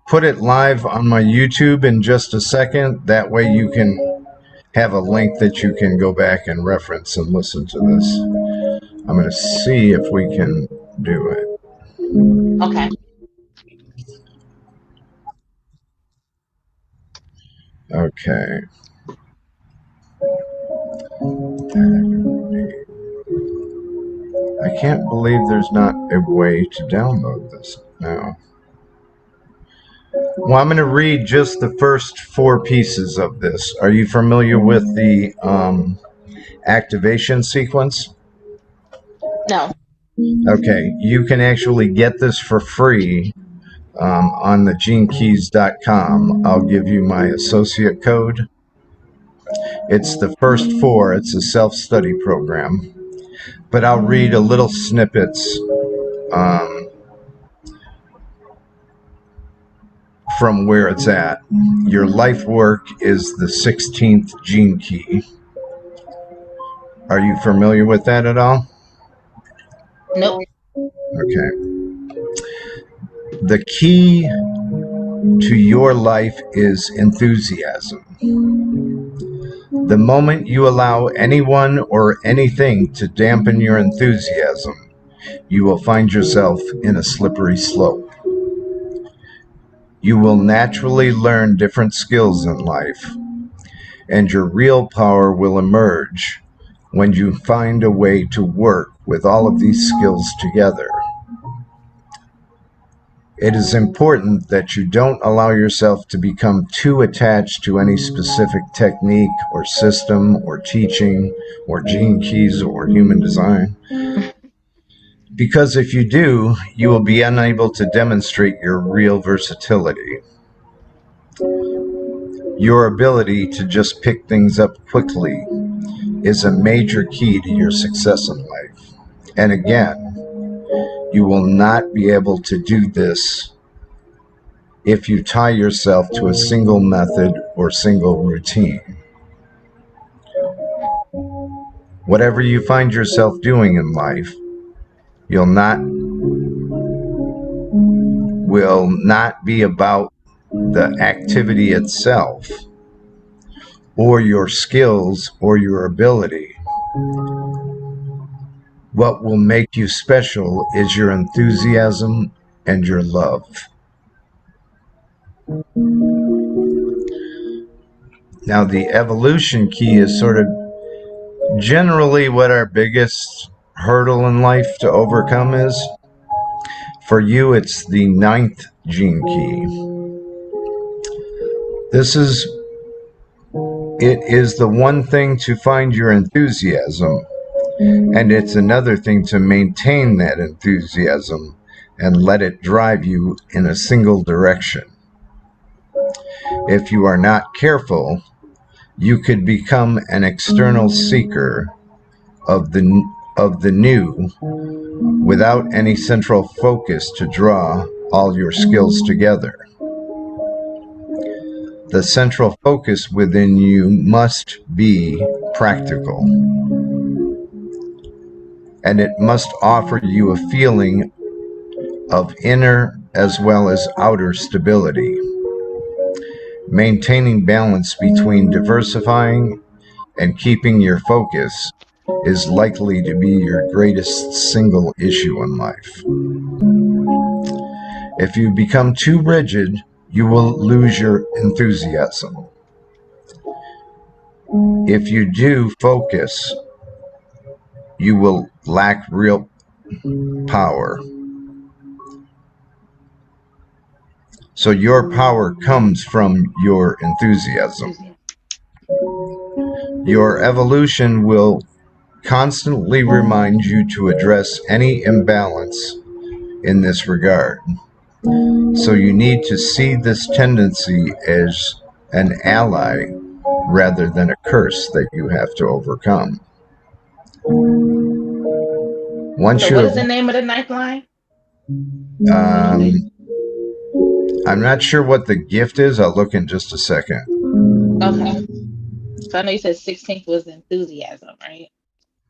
put it live on my YouTube in just a second. That way you can have a link that you can go back and reference and listen to this. I'm going to see if we can do it. Okay. Okay. I can't believe there's not a way to download this now. Well, I'm going to read just the first 4 pieces of this. Are you familiar with the activation sequence? No. Okay, you can actually get this for free on the genekeys.com. I'll give you my associate code. It's the first 4. It's a self-study program. But I'll read a little snippets from where it's at. Your life work is the 16th gene key. Are you familiar with that at all? Nope. Okay. The key to your life is enthusiasm. The moment you allow anyone or anything to dampen your enthusiasm, you will find yourself in a slippery slope. You will naturally learn different skills in life, and your real power will emerge when you find a way to work with all of these skills together. It is important that you don't allow yourself to become too attached to any specific technique or system or teaching or gene keys or human design. Because if you do, you will be unable to demonstrate your real versatility. Your ability to just pick things up quickly is a major key to your success in life. And again, you will not be able to do this if you tie yourself to a single method or single routine. Whatever you find yourself doing in life will not be about the activity itself or your skills or your ability. What will make you special is your enthusiasm and your love. Now, the evolution key is sort of generally what our biggest hurdle in life to overcome is. For you, it's the 9th gene key. It is the one thing to find your enthusiasm, and it's another thing to maintain that enthusiasm and let it drive you in a single direction. If you are not careful, you could become an external seeker of the new without any central focus to draw all your skills together. The central focus within you must be practical, and it must offer you a feeling of inner as well as outer stability. Maintaining balance between diversifying and keeping your focus is likely to be your greatest single issue in life. If you become too rigid, you will lose your enthusiasm. If you do focus, you will lack real power. So your power comes from your enthusiasm. Your evolution will constantly remind you to address any imbalance in this regard. So you need to see this tendency as an ally rather than a curse that you have to overcome. What is the name of the 9th line? I'm not sure what the gift is. I'll look in just a second. Okay. So I know you said 16th was enthusiasm, right?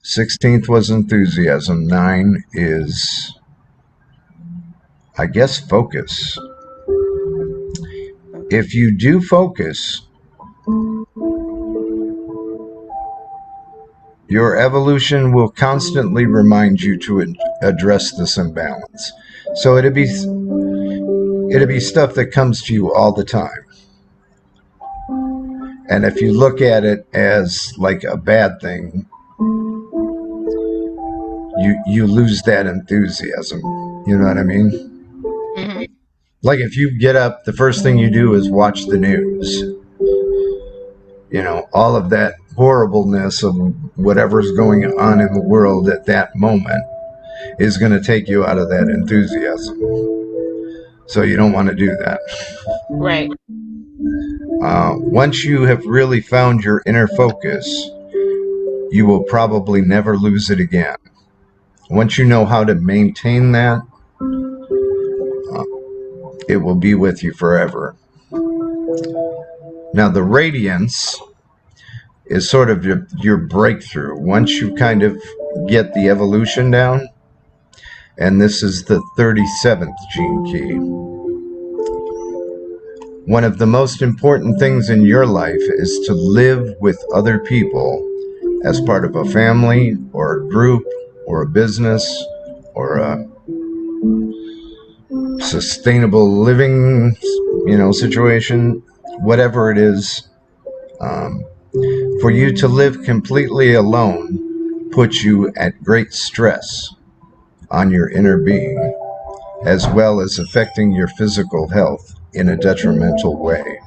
16th was enthusiasm. 9 is, I guess, focus. If you do focus, your evolution will constantly remind you to address this imbalance. So it'd be stuff that comes to you all the time. And if you look at it as like a bad thing, you lose that enthusiasm. You know what I mean? Mm-hmm. Like if you get up, the first thing you do is watch the news. You know, all of that horribleness of whatever's going on in the world at that moment is going to take you out of that enthusiasm. So you don't want to do that. Right. Once you have really found your inner focus, you will probably never lose it again. Once you know how to maintain that, it will be with you forever. Now, the radiance is sort of your breakthrough. Once you kind of get the evolution down, and this is the 37th gene key. One of the most important things in your life is to live with other people as part of a family or a group or a business or a sustainable living, situation, whatever it is. For you to live completely alone puts you at great stress on your inner being, as well as affecting your physical health in a detrimental way.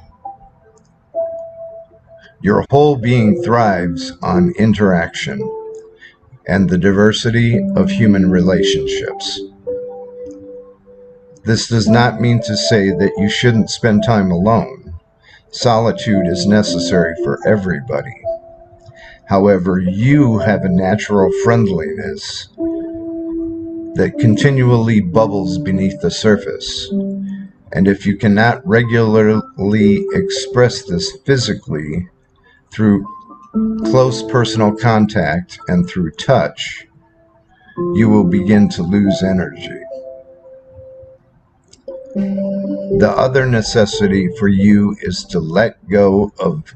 Your whole being thrives on interaction and the diversity of human relationships. This does not mean to say that you shouldn't spend time alone. Solitude is necessary for everybody. However, you have a natural friendliness that continually bubbles beneath the surface. And if you cannot regularly express this physically through close personal contact and through touch, you will begin to lose energy. The other necessity for you is to let go of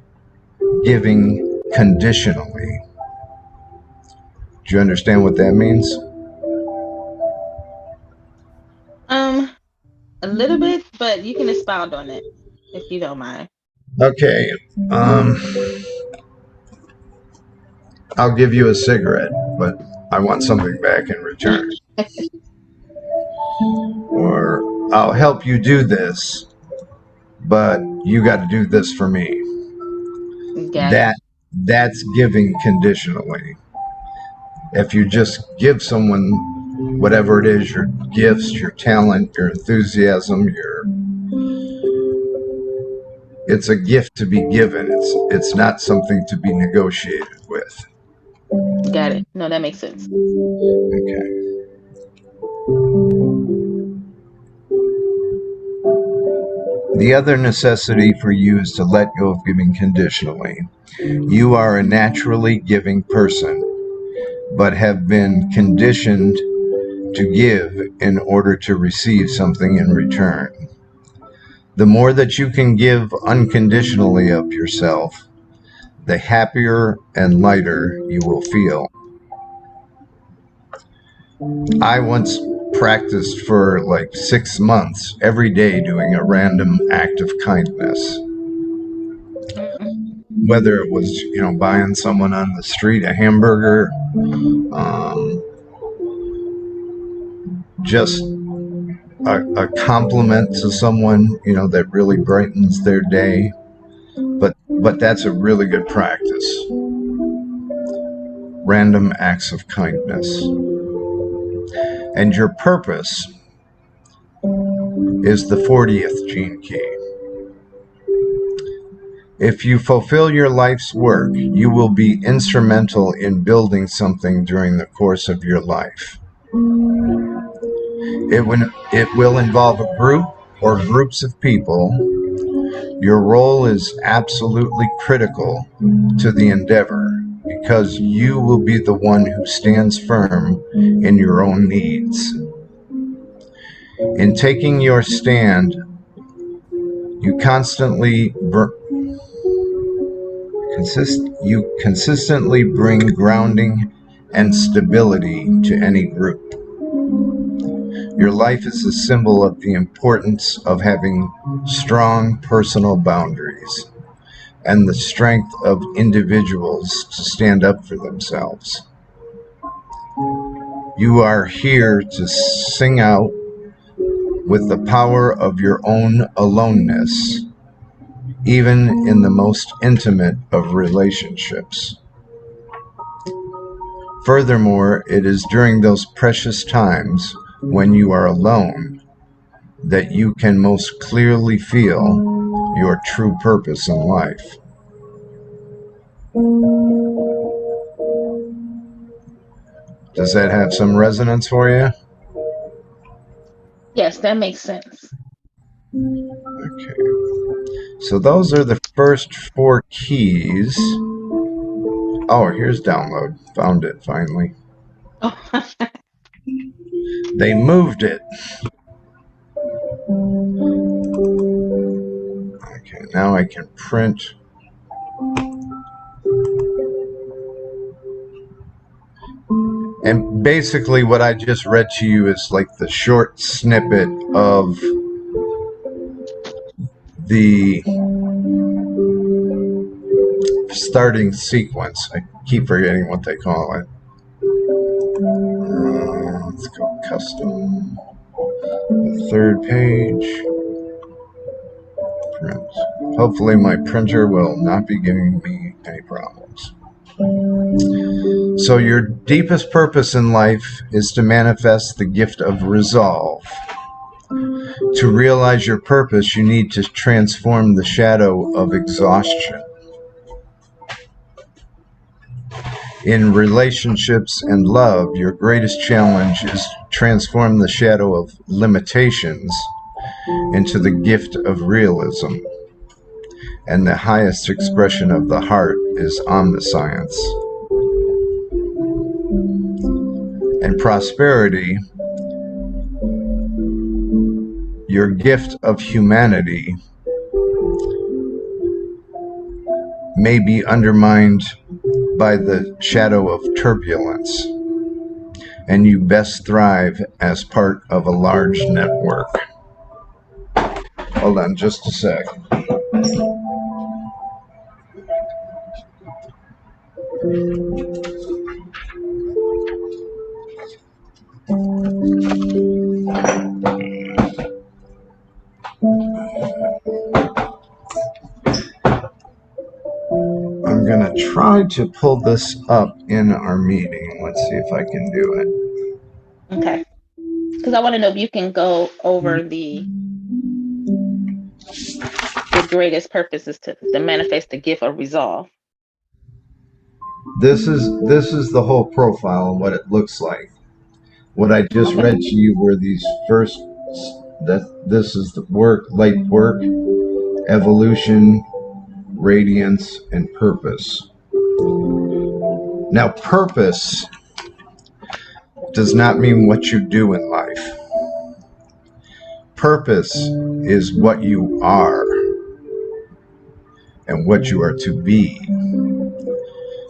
giving conditionally. Do you understand what that means? A little bit, but you can expound on it if you don't mind. Okay. I'll give you a cigarette, but I want something back in return. Or I'll help you do this, but you got to do this for me. Got it. That's giving conditionally. If you just give someone whatever it is, your gifts, your talent, your enthusiasm, it's a gift to be given. It's not something to be negotiated with. Got it. No, that makes sense. Okay. The other necessity for you is to let go of giving conditionally. You are a naturally giving person, but have been conditioned to give in order to receive something in return. The more that you can give unconditionally of yourself, the happier and lighter you will feel. I once practiced for like 6 months every day doing a random act of kindness. Whether it was, buying someone on the street a hamburger, just a compliment to someone, that really brightens their day. But that's a really good practice. Random acts of kindness. And your purpose is the 40th gene key. If you fulfill your life's work, you will be instrumental in building something during the course of your life. It will involve a group or groups of people. Your role is absolutely critical to the endeavor because you will be the one who stands firm in your own needs. In taking your stand, You consistently bring grounding and stability to any group. Your life is a symbol of the importance of having strong personal boundaries and the strength of individuals to stand up for themselves. You are here to sing out with the power of your own aloneness, even in the most intimate of relationships. Furthermore, it is during those precious times when you are alone that you can most clearly feel your true purpose in life. Does that have some resonance for you? Yes, that makes sense. Okay. So those are the first 4 keys. Oh, here's download. Found it finally. Oh. They moved it. Okay, now I can print. And basically what I just read to you is like the short snippet of the starting sequence. I keep forgetting what they call it. Let's go custom. The 3rd page. Print. Hopefully my printer will not be giving me any problems. So your deepest purpose in life is to manifest the gift of resolve. To realize your purpose, you need to transform the shadow of exhaustion. In relationships and love, your greatest challenge is to transform the shadow of limitations into the gift of realism. And the highest expression of the heart is omniscience. And prosperity, your gift of humanity, may be undermined by the shadow of turbulence, and you best thrive as part of a large network. Hold on just a sec. I'm going to try to pull this up in our meeting. Let's see if I can do it. Okay. Because I want to know if you can go over the greatest purpose is to manifest the gift of resolve. This is the whole profile and what it looks like. What I just read to you were these first. This is the work, light work, evolution, radiance, and purpose. Now, purpose does not mean what you do in life. Purpose is what you are and what you are to be.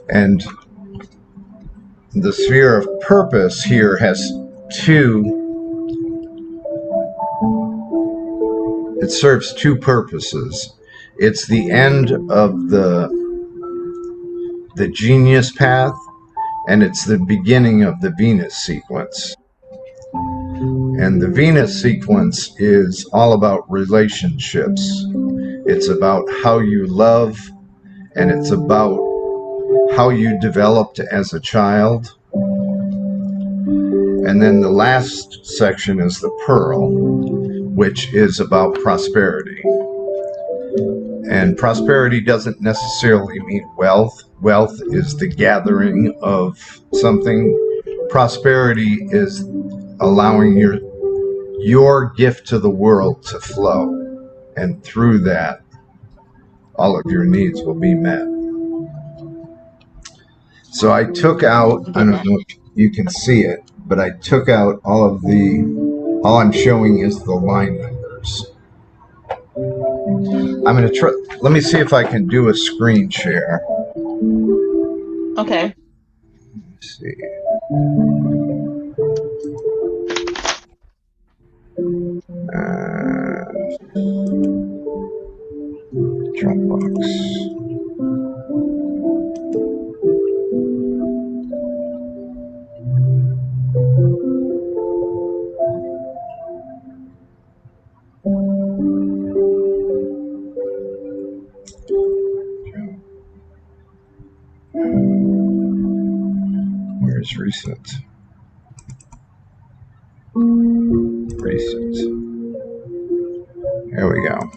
And the sphere of purpose here has 2. It serves 2 purposes. It's the end of the genius path, and it's the beginning of the Venus sequence. And the Venus sequence is all about relationships. It's about how you love, and it's about how you developed as a child. And then the last section is the Pearl, which is about prosperity. And prosperity doesn't necessarily mean wealth. Wealth is the gathering of something. Prosperity is allowing your gift to the world to flow. And through that, all of your needs will be met. So I took out, I don't know if you can see it, but I took out all I'm showing is the line numbers. I'm going to try. Let me see if I can do a screen share. Okay. Let's see. Dropbox. Where's recent? Recent. There we go.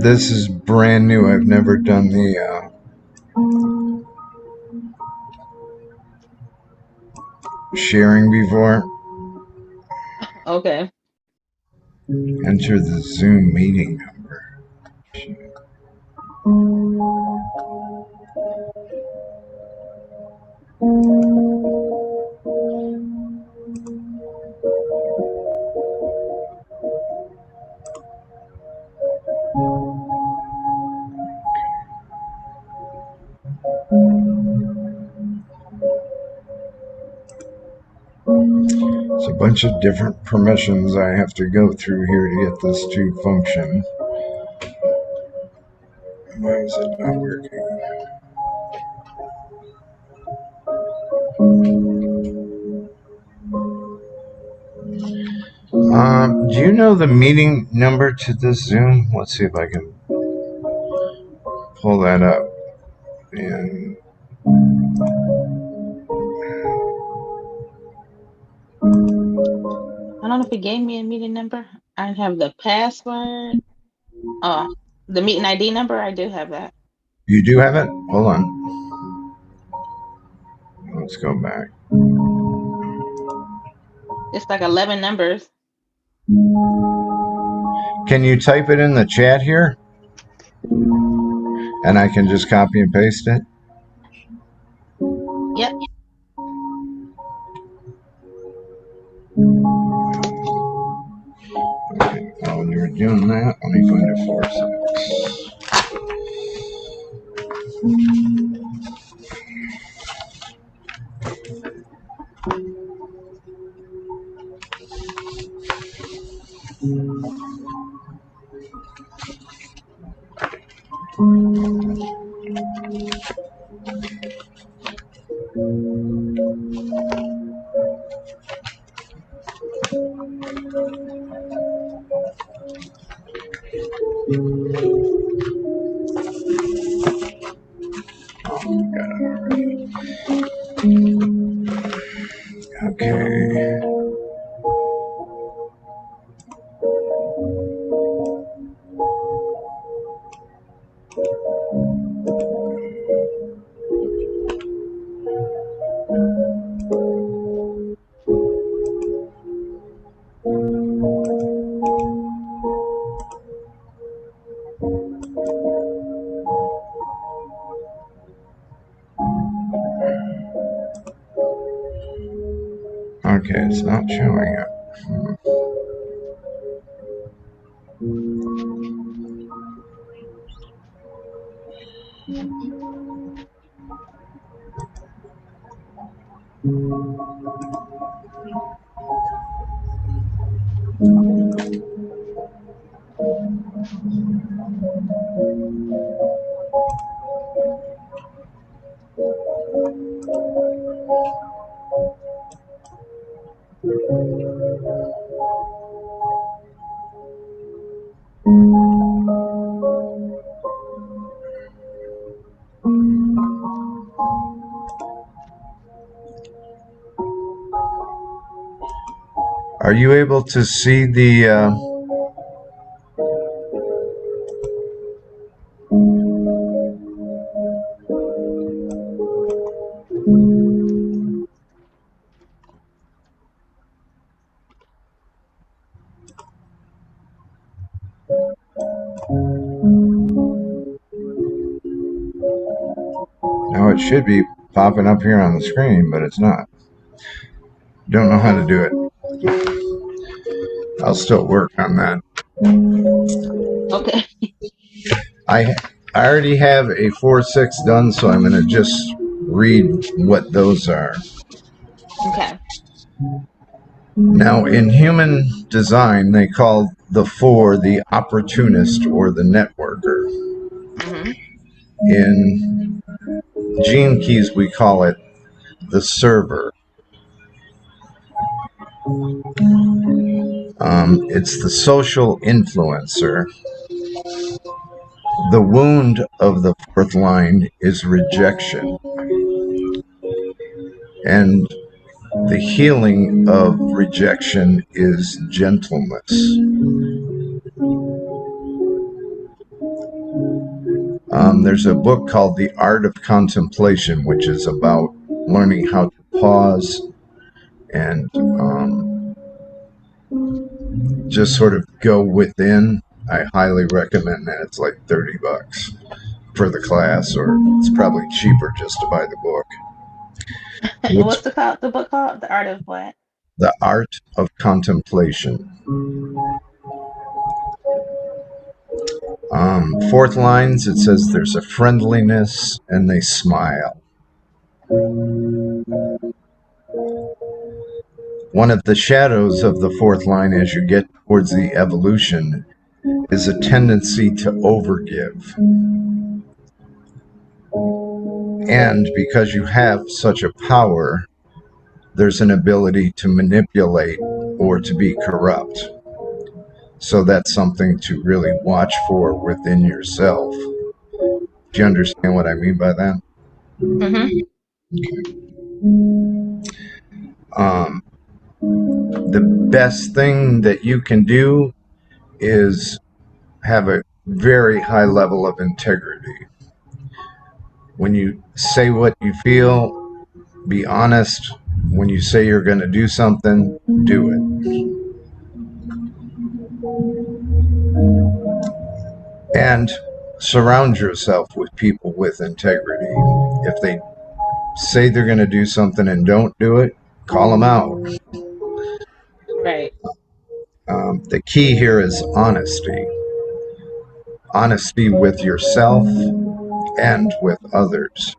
This is brand new. I've never done the sharing before. Okay. Enter the Zoom meeting number. It's a bunch of different permissions I have to go through here to get this to function. Why is it not working? Do you know the meeting number to this Zoom? Let's see if I can pull that up. And I don't know if it gave me a meeting number. I have the password. Oh, the meeting ID number. I do have that. you do have it? Hold on. Let's go back. It's like 11 numbers. Can you type it in the chat here? And I can just copy and paste it? Yep. Okay. While you're doing that, let me find it for a Okay. Okay, it's not showing it. Are you able to see the? Now it should be popping up here on the screen, but it's not. Don't know how to do it. I'll still work on that. Okay. I already have a 4-6 done, so I'm going to just read what those are. Okay. Now, in human design, they call the 4 the opportunist or the networker. Mm-hmm. In Gene Keys, we call it the server. It's the social influencer. The wound of the 4th line is rejection. And the healing of rejection is gentleness. There's a book called The Art of Contemplation, which is about learning how to pause and just sort of go within. I highly recommend that. It's like $30 for the class, or it's probably cheaper just to buy the book. What's the book called? The Art of what? The Art of Contemplation. 4th lines, it says there's a friendliness and they smile. One of the shadows of the 4th line as you get towards the evolution is a tendency to overgive. And because you have such a power, there's an ability to manipulate or to be corrupt. So that's something to really watch for within yourself. Do you understand what I mean by that? Mm-hmm. The best thing that you can do is have a very high level of integrity. When you say what you feel, be honest. When you say you're going to do something, do it. And surround yourself with people with integrity. If they say they're going to do something and don't do it, call them out. Right. The key here is honesty. Honesty with yourself and with others.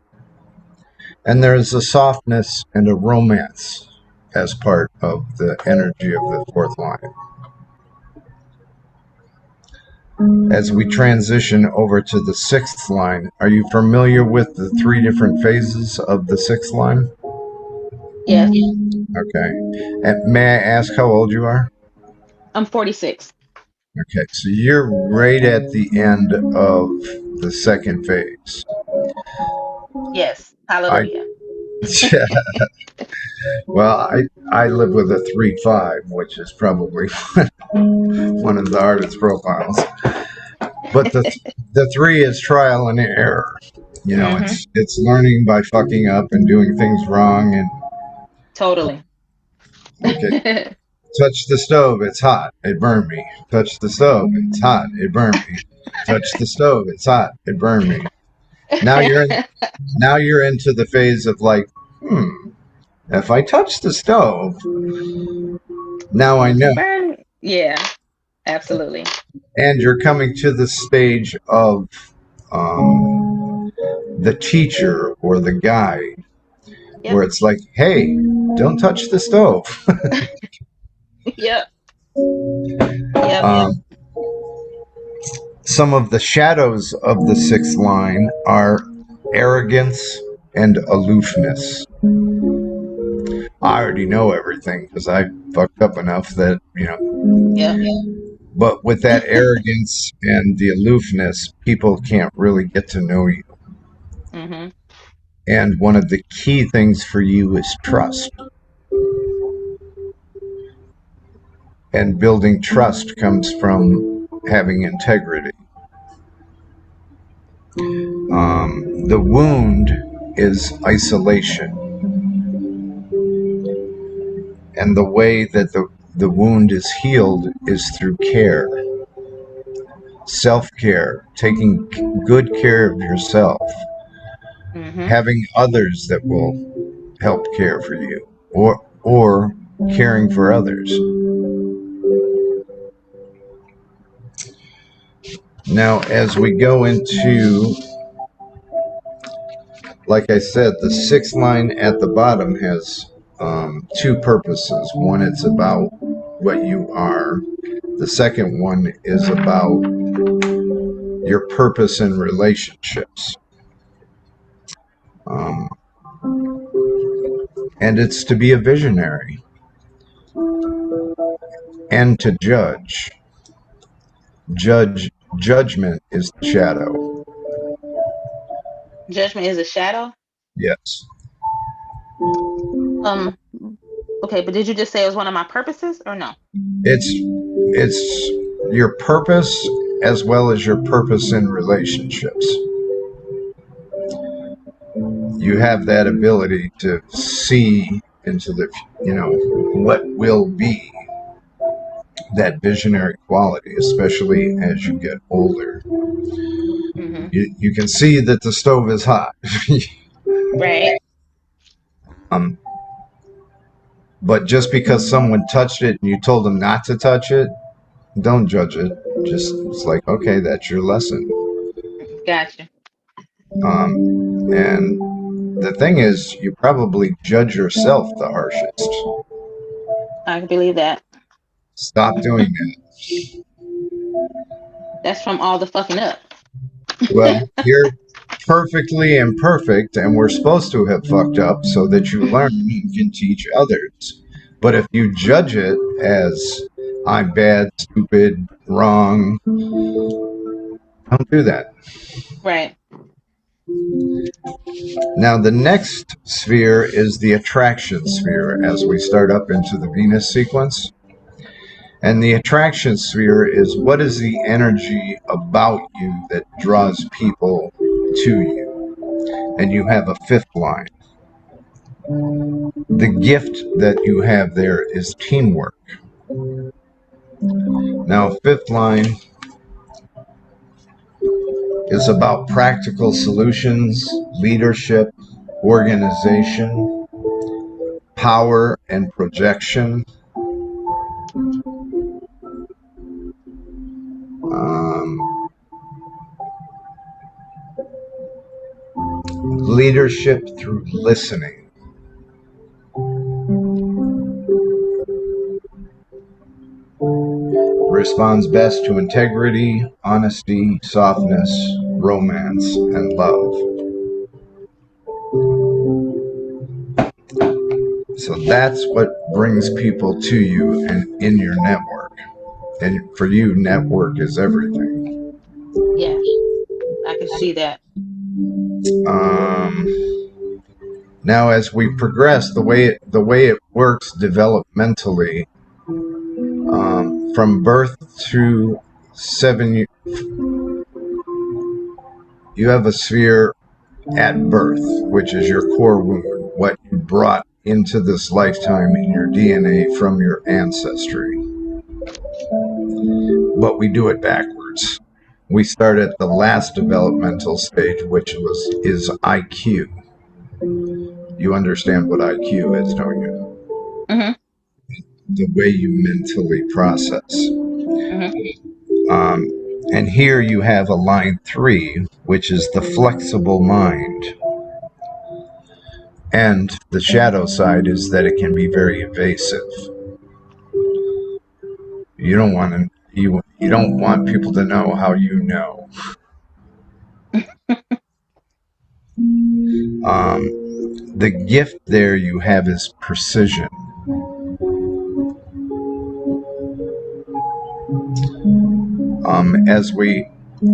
And there's a softness and a romance as part of the energy of the 4th line. As we transition over to the 6th line, are you familiar with the 3 different phases of the 6th line? Yes. Okay. And may I ask how old you are? I'm 46. Okay, so you're right at the end of the 2nd phase. Yes. I Hallelujah. well, I live with a 3-5, which is probably one of the hardest profiles. But the 3 is trial and error. You know, Mm-hmm. it's learning by fucking up and doing things wrong. And Totally. okay, touch the stove, it's hot, it burned me. Touch the stove, it's hot, it burned me. Touch the stove, it's hot, it burned me. Now you're into the phase of like, if I touch the stove, now I Does know. it burn? Yeah, absolutely. And you're coming to the stage of the teacher or the guide, where Yep. it's like, hey, don't touch the stove. Yep. Yep. um, some of the shadows of the 6th line are arrogance and aloofness. I already know everything because I fucked up enough that, Yep. but with that arrogance and the aloofness, people can't really get to know you. Mm-hmm. And one of the key things for you is trust. And building trust comes from having integrity. The wound is isolation. And the way that the wound is healed is through care, self care, taking good care of yourself, Mm-hmm. having others that will help care for you, or caring for others. Now, as we go into, like I said, the sixth line at the bottom has two purposes. One, it's about what you are. The second one is about your purpose in relationships. Um, and it's to be a visionary and to judge. Judgment is the shadow. Judgment is a shadow. Yes. Um. Okay, but did you just say it was one of my purposes or no? It's your purpose as well as your purpose in relationships. You have that ability to see into the, what will be, that visionary quality, especially as you get older. Mm-hmm. You can see that the stove is hot. Right. um, but just because someone touched it and you told them not to touch it, don't judge it. Just, it's like, okay, that's your lesson. Gotcha. And the thing is, you probably judge yourself the harshest. I can believe that. Stop doing that. That's from all the fucking up. Well, you're perfectly imperfect, and we're supposed to have fucked up so that you learn and can teach others. But if you judge it as I'm bad, stupid, wrong, don't do that. Right. Now, the next sphere is the attraction sphere as we start up into the Venus sequence. And the attraction sphere is what is the energy about you that draws people to you. And you have a fifth line. The gift that you have there is teamwork. Now, fifth line is about practical solutions, leadership, organization, power, and projection. Um, Leadership through listening. Responds best to integrity, honesty, softness, romance, and love. So that's what brings people to you and in your network. And for you, network is everything. Yes, I can see that. Um, Now, as we progress, the way it works developmentally, from birth to 7, you have a sphere at birth, which is your core wound, what you brought into this lifetime in your DNA from your ancestry. But we do it backwards. We start at the last developmental stage, which is IQ. You understand what IQ is, don't you? Mm-hmm. The way you mentally process. Mm-hmm. Um, and here you have a line 3, which is the flexible mind. And the shadow side is that it can be very evasive. You don't want to. You don't want people to know how you know. The gift there you have is precision.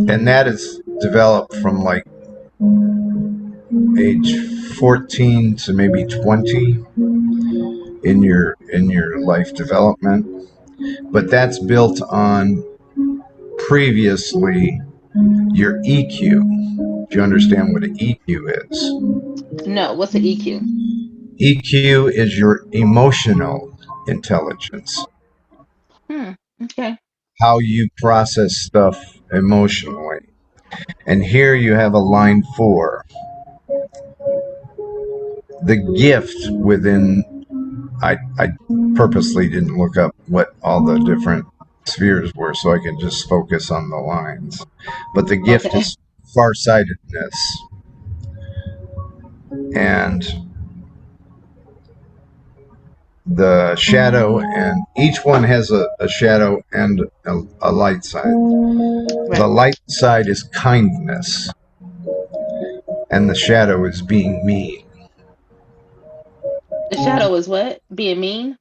And that is developed from like age 14 to maybe 20 in your life development. but that's built on previously your EQ. Do you understand what an EQ is? No, what's the EQ? EQ is your emotional intelligence, Hmm. Okay. how you process stuff emotionally. And here you have a line 4. The gift within, I purposely didn't look up what all the different spheres were so I could just focus on the lines. But the gift Okay. is farsightedness. And the shadow, and each one has a shadow and a light side. The Right. light side is kindness, and the shadow is being mean. The shadow is what? Being mean?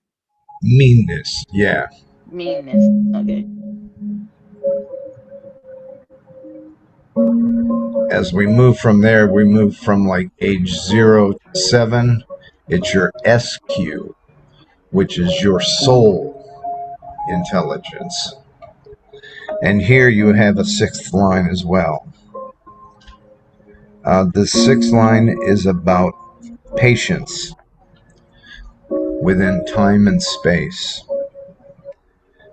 Meanness, yeah. Meanness. Okay. As we move from there, we move from like age 0 to 7. It's your SQ, which is your soul intelligence. And here you have a 6th line as well. The 6th line is about patience within time and space.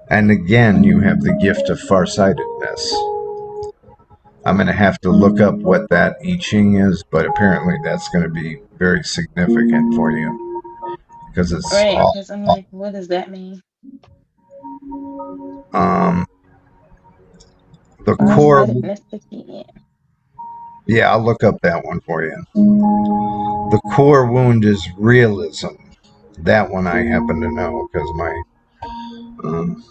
And again, you have the gift of farsightedness. I'm going to have to look up what that I Ching is, but apparently that's going to be very significant for you because it's Right. all. Because I'm like, what does that mean? Um, the core, Farsightedness again. yeah, I'll look up that one for you. The core wound is realism. That one I happen to know because my um,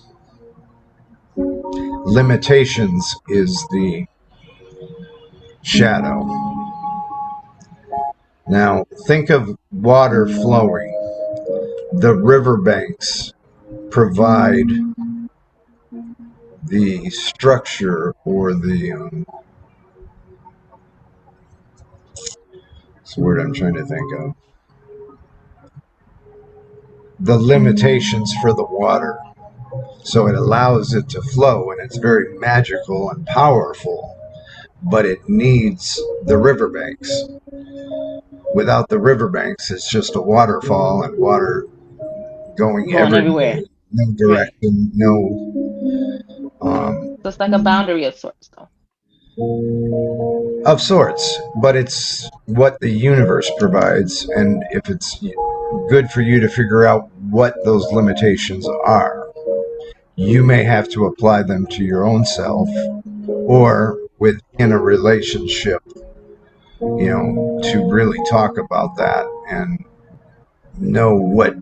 limitations is the shadow. Now, think of water flowing. The riverbanks provide the structure or what's the word I'm trying to think of? The limitations for the water. So it allows it to flow, and it's very magical and powerful, but it needs the riverbanks. Without the riverbanks, it's just a waterfall and water going Going everywhere, everywhere. no Right. direction, no So it's like a boundary of sorts, though. of sorts. But it's what the universe provides, and if it's good for you to figure out what those limitations are, you may have to apply them to your own self or within a relationship, to really talk about that and know what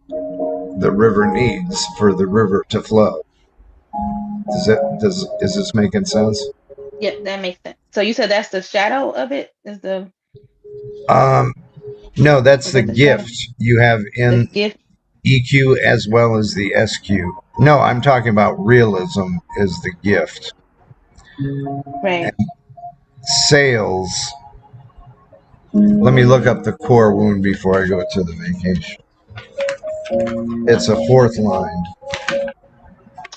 the river needs for the river to flow. Is this making sense? Yep, that makes sense. So you said that's the shadow of it? Um, no, that's Is the that the shadow? gift you have The in gift? EQ as well as the SQ. No, I'm talking about realism is the gift. Right. And sales. Let me look up the core wound before I go to the vacation. It's a Okay. 4th line.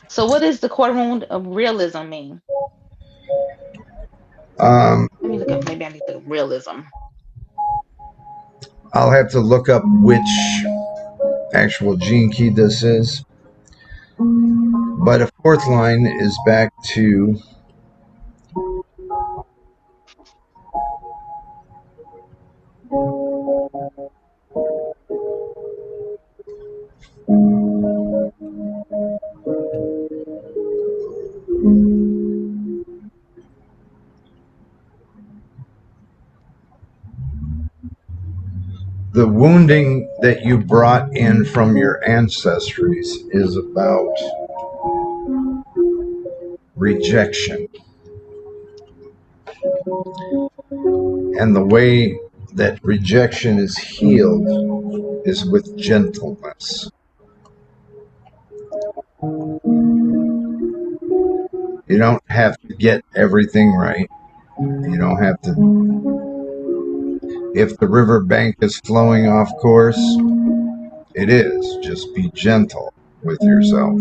So what does the core wound of realism mean? Um, Let me look up. Maybe I need the realism. I'll have to look up which actual gene key this is. But a 4th line is back to the wounding that you brought in from your ancestries is about rejection. And the way that rejection is healed is with gentleness. You don't have to get everything right. You don't have to. If the riverbank is flowing off course, it is. Just be gentle with yourself.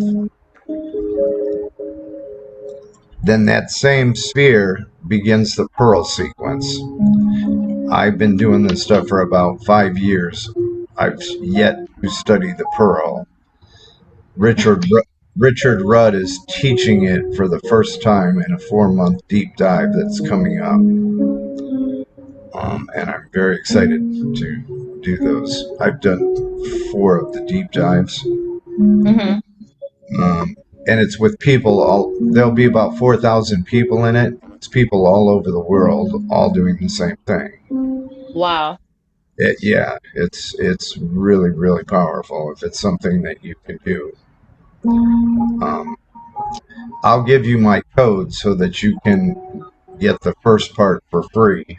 Then that same sphere begins the pearl sequence. I've been doing this stuff for about 5 years. I've yet to study the pearl. Richard Richard Rudd is teaching it for the first time in a 4-month deep dive that's coming up, and I'm very excited to do those. I've done 4 of the deep dives, Mm-hmm. um, and it's with people. There'll be about 4,000 people in it. It's people all over the world, all doing the same thing. Wow. Yeah, it's really really powerful if it's something that you can do. Um, I'll give you my code so that you can get the first part for free.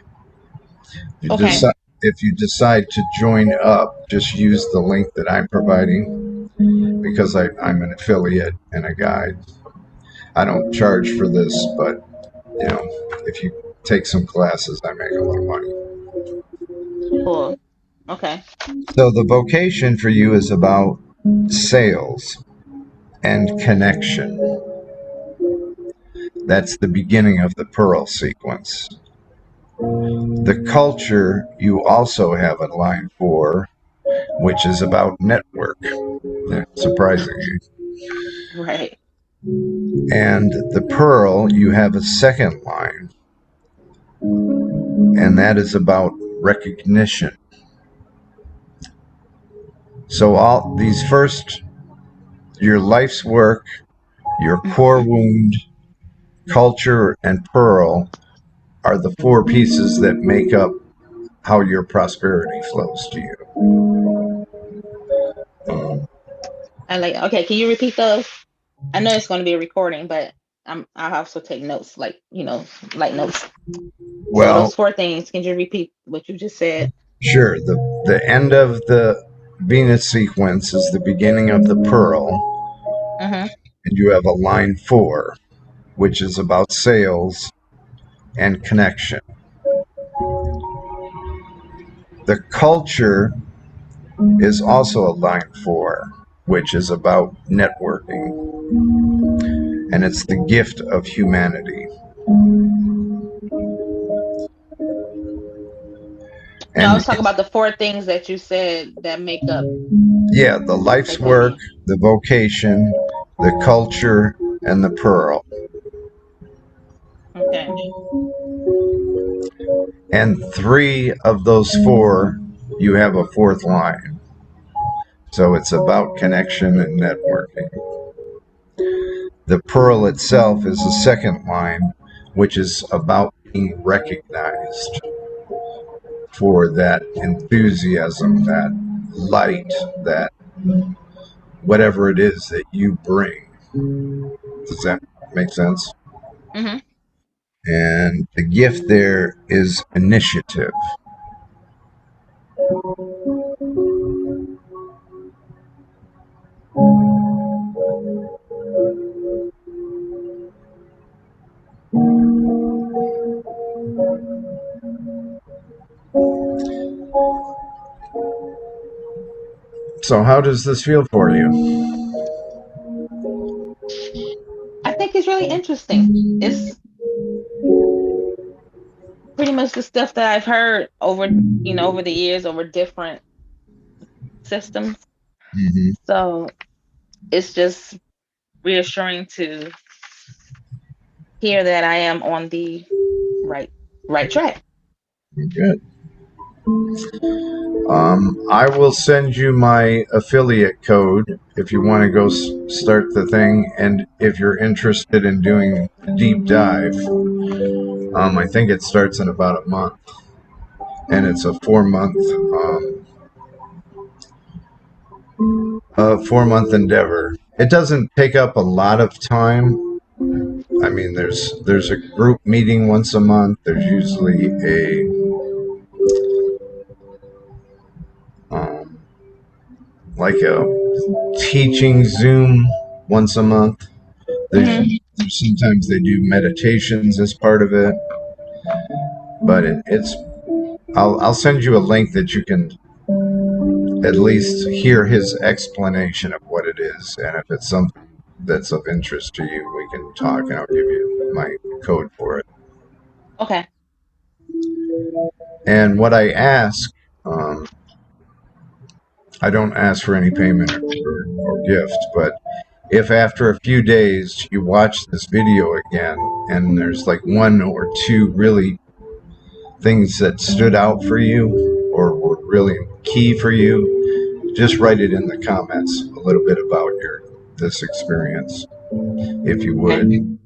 Okay. If you decide to join up, just use the link that I'm providing because I'm an affiliate and a guide. I don't charge for this, but if you take some classes, I make a little money. Cool. Okay. So the vocation for you is about sales and connection. That's the beginning of the pearl sequence. The culture you also have a line for, which is about network. Surprisingly. Right. And the pearl, you have a second line, and that is about recognition. So all these first, your life's work, your core wound, culture, and pearl are the 4 pieces that make up how your prosperity flows to you. I like. Okay. Can you repeat those? I know it's going to be a recording, but I'll also take notes, like like notes. So Well, those 4 things. Can you repeat what you just said? sure. The end of the Venus sequence is the beginning of the pearl, Mm-hmm. and you have a line 4, which is about sales and connection. The culture is also a line 4, which is about networking, and it's the gift of humanity. No, I was And talking about the 4 things that you said that make up. yeah, the life's Say for work, me. the vocation, the culture, and the pearl. Okay. And 3 of those 4, you have a 4th line. So it's about connection and networking. The pearl itself is the second line, which is about being recognized for that enthusiasm, that light, that whatever it is that you bring. Does that make sense? Mm-hmm. And the gift there is initiative. So, how does this feel for you? I think it's really interesting. It's pretty much the stuff that I've heard over the years over different systems. Mm-hmm. So it's just reassuring to hear that I am on the right right track. Good. I will send you my affiliate code if you want to go start the thing, and if you're interested in doing a deep dive. I think it starts in about a month, and it's a 4-month endeavor. It doesn't take up a lot of time. I mean, there's a group meeting once a month. There's usually a um, like a teaching Zoom once a month. Hmm. Sometimes they do meditations as part of it, but it's. I'll send you a link that you can at least hear his explanation of what it is, and if it's something that's of interest to you, we can talk, and I'll give you my code for it. Okay. And what I ask, um, I don't ask for any payment or gift, but if after a few days you watch this video again and there's like one or two really things that stood out for you or were really key for you, just write it in the comments a little bit about your this experience, if you Okay. would.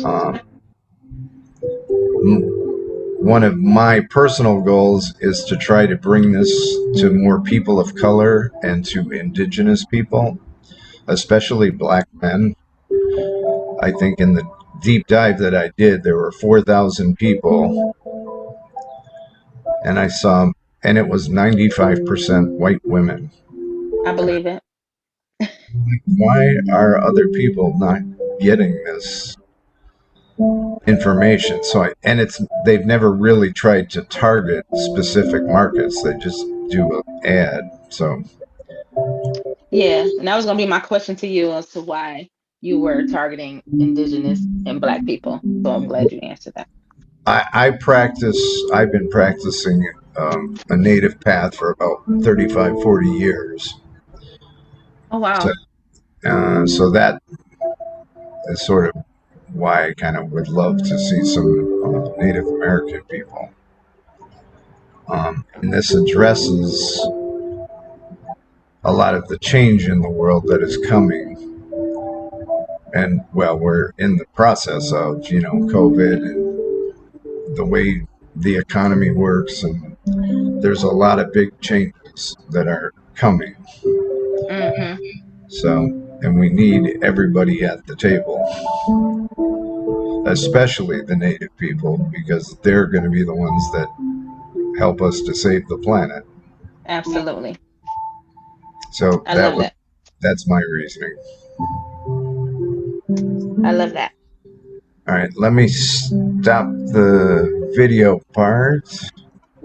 Um, One of my personal goals is to try to bring this to more people of color and to indigenous people, especially black men. I think in the deep dive that I did, there were 4,000 people, and I saw, and it was 95% white women. I And believe it. why are other people not getting this information? And they've never really tried to target specific markets. They just do an ad. So Yeah. And that was gonna be my question to you as to why you were targeting indigenous and black people. So I'm glad you answered that. I practice, I've been practicing a native path for about 35, 40 years. Oh So, wow. so that is sort of why I kind of would love to see some Native American people. And this addresses a lot of the change in the world that is coming. And well, we're in the process of, COVID and the way the economy works. And there's a lot of big changes that are coming. Mm-hmm. So, and we need everybody at the table, especially the native people, because they're going to be the ones that help us to save the planet. Absolutely. So I love that. that's my reasoning. I love that. All right, let me stop the video part.